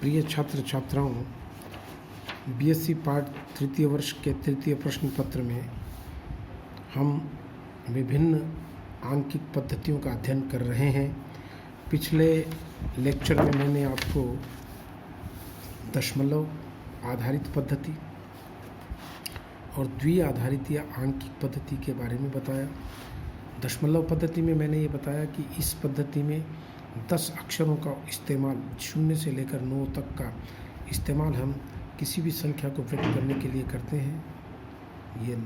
प्रिय छात्र छात्राओं, बीएससी पाठ तृतीय वर्ष के तृतीय प्रश्न पत्र में हम विभिन्न आंकिक पद्धतियों का अध्ययन कर रहे हैं। पिछले लेक्चर में मैंने आपको दशमलव आधारित पद्धति और द्वि-आधारित या आंकिक पद्धति के बारे में बताया। दशमलव पद्धति में मैंने ये बताया कि इस पद्धति में 10 अक्षरों का इस्तेमाल 0 से लेकर 9 तक का इस्तेमाल हम किसी भी संख्या को व्यक्त करने के लिए करते हैं। ये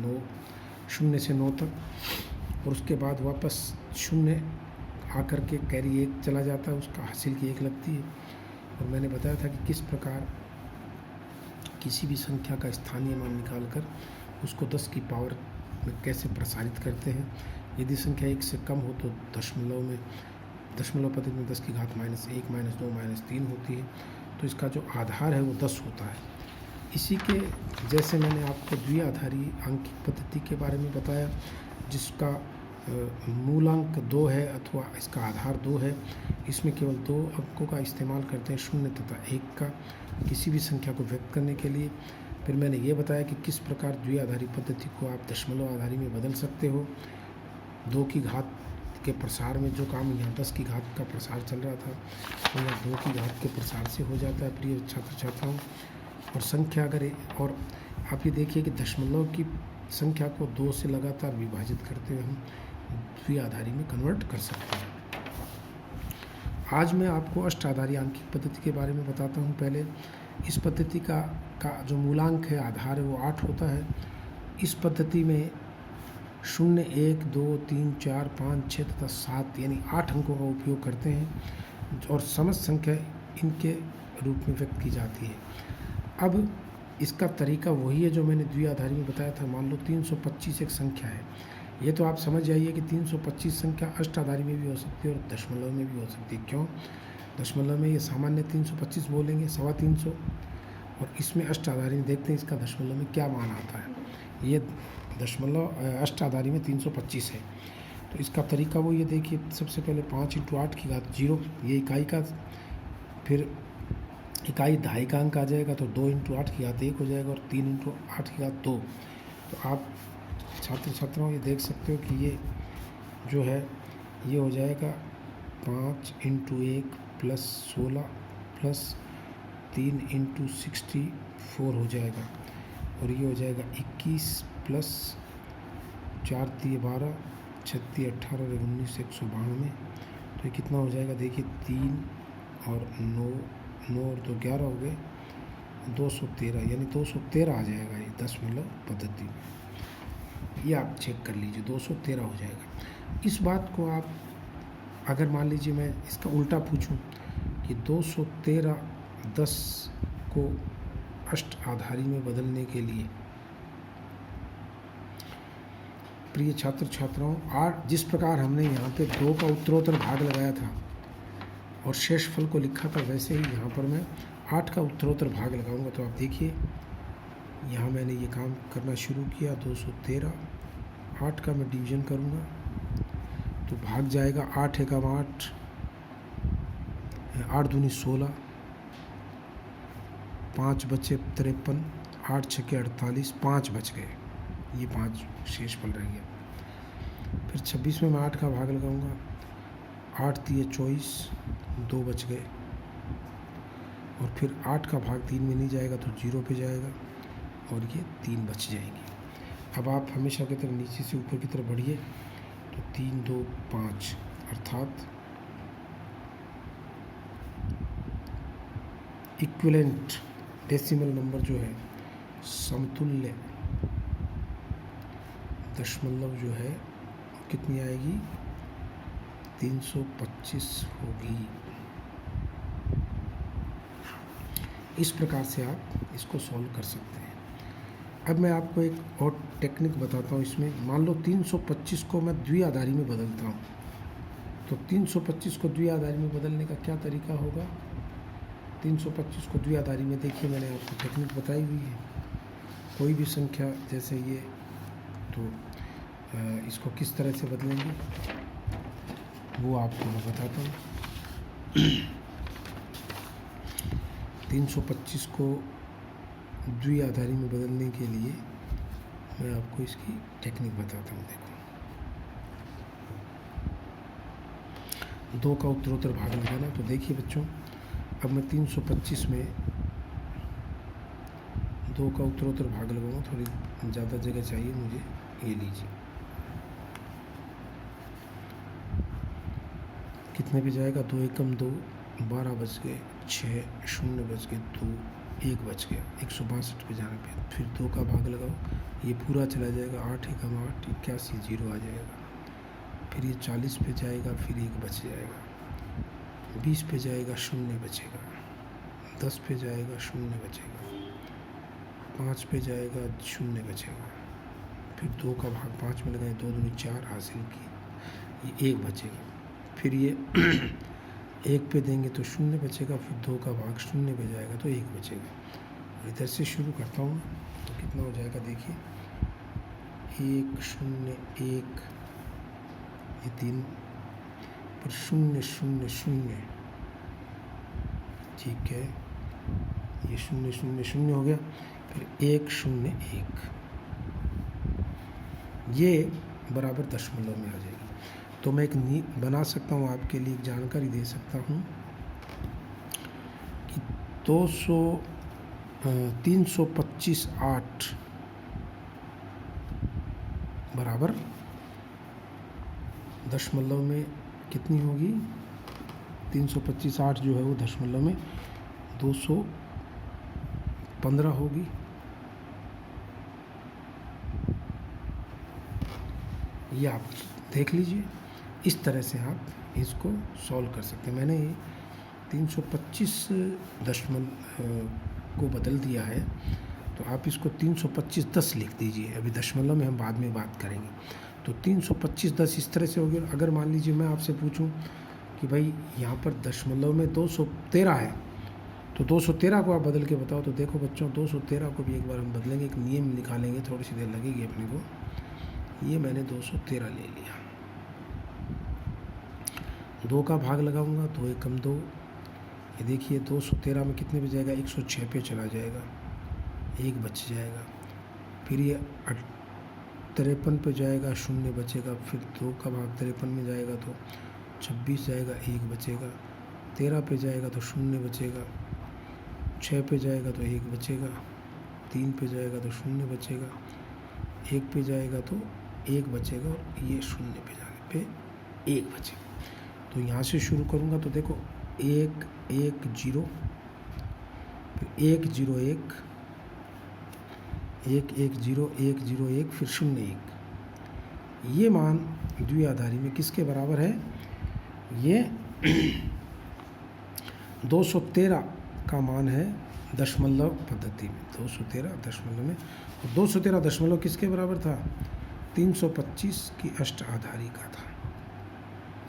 0 से 9 तक, और उसके बाद वापस 0 आकर के कैरी 1 चला जाता है, उसका हासिल की 1 लगती है। और मैंने बताया था कि किस प्रकार किसी भी संख्या का स्थानीय मान निकालकर उसको 10 की पावर में कैसे प्रसारित करते हैं। यदि संख्या 1 से कम हो तो दशमलव पद्धति में 10 की घात -1, -2, -3 होती है। तो इसका जो आधार है वो 10 होता है। इसी के जैसे मैंने आपको द्विआधारी आंकिक पद्धति के बारे में बताया, जिसका मूलांक 2 है अथवा इसका आधार 2 है। इसमें केवल 2 अंकों का इस्तेमाल करते हैं, 0 तथा 1 का, किसी भी संख्या को व्यक्त करने के लिए। फिर मैंने ये बताया कि किस प्रकार द्विआधारी पद्धति को आप दशमलव आधारी में बदल सकते हो। 2 की घात के प्रसार में जो काम यहाँ 10 की घात का प्रसार चल रहा था, तो यहाँ 2 की घात के प्रसार से हो जाता है। प्रिय छात्र छात्राओं, और संख्या और आप ये देखिए कि दशमलव की संख्या को 2 से लगातार विभाजित करते हुए हम द्विआधारी में कन्वर्ट कर सकते हैं। आज मैं आपको अष्टाधारी आंकिक पद्धति के बारे में बताता हूँ। पहले इस पद्धति का जो मूलांक है, आधार है, वो 8 होता है। इस पद्धति में 0, 1, 2, 3, 4, 5, 6 तथा 7 यानी 8 अंकों का उपयोग करते हैं, और समस्त संख्या इनके रूप में व्यक्त की जाती है। अब इसका तरीका वही है जो मैंने द्विआधारी में बताया था। मान लो 325 एक संख्या है, ये तो आप समझ जाइए कि 325 संख्या अष्टाधारी में भी हो सकती है और दशमलव में भी हो सकती है। क्यों? दशमलव में ये सामान्य 325 बोलेंगे, 325, और इसमें अष्टाधारी में देखते हैं इसका दशमलव में क्या मान आता है। ये दशमलव अष्टाधारी में 325 है। तो इसका तरीका वो ये देखिए, सबसे पहले 5 × 8 की घात 0, ये इकाई का, फिर इकाई दहाई का अंक आ जाएगा, तो 2 × 8 की घात 1 हो जाएगा, और 3 × 8 की घात 2। तो आप छात्र छात्राओं ये देख सकते हो कि ये जो है ये हो जाएगा 5 × 1 + 16 + 3 × 64 हो जाएगा, और ये हो जाएगा 21 + 4 × 12, 36, 18 और 19, 192। तो ये कितना हो जाएगा? देखिए 3 और 9 और 2 11 हो गए, 213, यानी 213 आ जाएगा ये दशमलव पद्धति में। ये आप चेक कर लीजिए, 213 हो जाएगा। इस बात को आप अगर मान लीजिए मैं इसका उल्टा पूछूं कि 213 10 को अष्टाधारी में बदलने के लिए, प्रिय छात्र छात्राओं, जिस प्रकार हमने यहाँ पे 2 का उत्तरोत्तर भाग लगाया था और शेषफल को लिखा था, वैसे ही यहाँ पर मैं 8 का उत्तरोत्तर भाग लगाऊंगा। तो आप देखिए यहाँ मैंने ये काम करना शुरू किया। 213, 8 का मैं डिवीज़न करूँगा तो भाग जाएगा 8 एकम 8, 8 दूनी 16, 5 बचे 53, 8 छके 48, 5 बच गए, ये 5 शेषफल रह गया। फिर 26 में मैं 8 का भाग लगाऊंगा, 8 × 24, 2 बच गए, और फिर 8 का भाग 3 में नहीं जाएगा तो 0 पे जाएगा, और ये 3 बच जाएंगे। अब आप हमेशा की तरह नीचे से ऊपर की तरफ बढ़िए, तो 3, 2, 5, अर्थात इक्विवेलेंट डेसिमल नंबर जो है, समतुल्य दशमलव जो है कितनी आएगी? 325 होगी। इस प्रकार से आप इसको सॉल्व कर सकते हैं। अब मैं आपको एक और टेक्निक बताता हूँ। इसमें मान लो 325 को मैं द्विआधारी में बदलता हूँ, तो 325 को द्विआधारी में बदलने का क्या तरीका होगा? 325 को द्विआधारी में देखिए, मैंने आपको टेक्निक बताई हुई है। कोई भी संख्या जैसे ये, तो इसको किस तरह से बदलेंगे वो आपको मैं बताता हूँ। 325 को द्विआधारी में बदलने के लिए मैं आपको इसकी टेक्निक बताता हूँ। देखो, 2 का उत्तरोत्तर भाग लगाना। तो देखिए बच्चों, अब मैं 325 में 2 का उत्तरोत्तर भाग लगाऊंगा। थोड़ी ज़्यादा जगह चाहिए मुझे, ये लीजिए। कितने पे जाएगा? 2 एकम 2, 12 बज गए, 6 शून्य बज गए, 2 1 बज गया। 162 पे जाने पे फिर 2 का भाग लगाओ, ये पूरा चला जाएगा। 8 एकम 8, 81, 0 आ जाएगा। फिर ये 40 पे जाएगा, फिर 1 बच जाएगा। 20 पे जाएगा, 0 बचेगा। 10 पे जाएगा, 0 बचेगा। 5 पे जाएगा, 0 बचेगा। फिर 2 का भाग 5 में लगाए, 2 दूनी 4 हासिल की, ये 1 बचेगा। फिर ये 1 पे देंगे तो 0 बचेगा। फिर 2 का भाग 0 पे जाएगा तो 1 बचेगा। और इधर से शुरू करता हूँ तो कितना हो जाएगा? देखिए, 1 0 1, ये 3, फिर 0 0 0, ठीक है, ये 0 0 0 हो गया। फिर 1 0 1, ये बराबर दशमलव में आ जाएगी। तो मैं एक बना सकता हूँ, आपके लिए एक जानकारी दे सकता हूँ कि 325 8 बराबर दशमलव में कितनी होगी? 325 8 जो है वो दशमलव में 215 होगी। ये आप देख लीजिए, इस तरह से आप इसको सॉल्व कर सकते हैं। मैंने 325 को बदल दिया है, तो आप इसको 325 10 लिख दीजिए। अभी दशमलव में हम बाद में बात करेंगे। तो 325 10 इस तरह से हो गया। अगर मान लीजिए मैं आपसे पूछूं कि भाई यहाँ पर दशमलव में 213 है, तो 213 को आप बदल के बताओ। तो देखो बच्चों, 213 को भी एक बार हम बदलेंगे, एक नियम निकालेंगे, थोड़ी सी देर लगेगी अपने को। ये मैंने 213 ले लिया, 2 का भाग लगाऊंगा, 2 एकम 2, ये देखिए 213 में कितने पे जाएगा? 106 पे चला जाएगा, 1 बच जाएगा। फिर ये 53 पे जाएगा, 0 बचेगा। फिर 2 का भाग 53 में जाएगा तो 26 जाएगा, 1 बचेगा। 13 पे जाएगा तो 0 बचेगा। 6 पे जाएगा तो 1 बचेगा। 3 पे जाएगा तो 0 बचेगा। 1 पे जाएगा तो 1 बचेगा। और ये 0 पे जाने पे 1 बचेगा। तो यहाँ से शुरू करूँगा तो देखो, 1 1 0, फिर 1 0 1, 1 1 0 1 0 1, फिर 0 1। ये मान द्विआधारी में किसके बराबर है? ये 213 का मान है दशमलव पद्धति में। 213 दशमलव में, और 213 दशमलव किसके बराबर था? 325 की अष्टाधारी का था।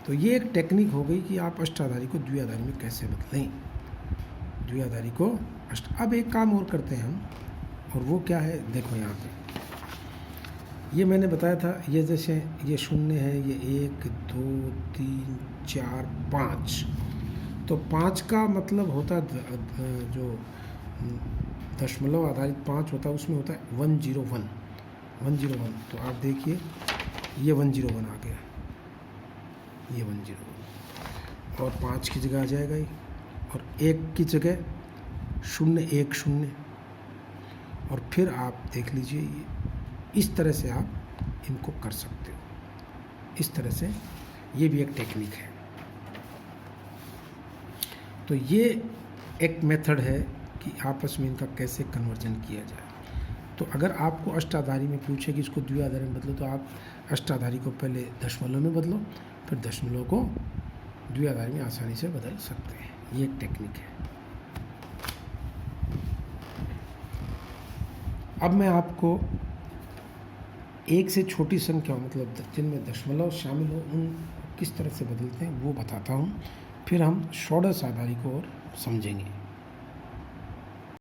तो ये एक टेक्निक हो गई कि आप अष्टाधारी को द्विआधारी में कैसे बदलें। द्विआधारी को अब एक काम और करते हैं हम, और वो क्या है? देखो यहाँ पे ये मैंने बताया था, ये जैसे ये 0 है, ये 1 2 3 4 5, तो 5 का मतलब होता है जो दशमलव आधारित 5 होता है, उसमें होता है 101 101। तो आप देखिए, ये 101 आ गया, ये 101, और 5 की जगह आ जाएगा ये, और 1 की जगह 0 1 0। और फिर आप देख लीजिए, ये इस तरह से आप इनको कर सकते हो। इस तरह से ये भी एक टेक्निक है। तो ये एक मेथड है कि आपस में इनका कैसे कन्वर्जन किया जाए। तो अगर आपको अष्टाधारी में पूछे कि इसको द्विआधारी में बदलो, तो आप अष्टाधारी को पहले दशमलव में बदलो, फिर दशमलव को द्विआधारी में आसानी से बदल सकते हैं। ये एक टेक्निक है। अब मैं आपको एक से छोटी संख्या, मतलब जिनमें दशमलव शामिल हो, उन किस तरह से बदलते हैं वो बताता हूँ। फिर हम षोडश आधारी को और समझेंगे।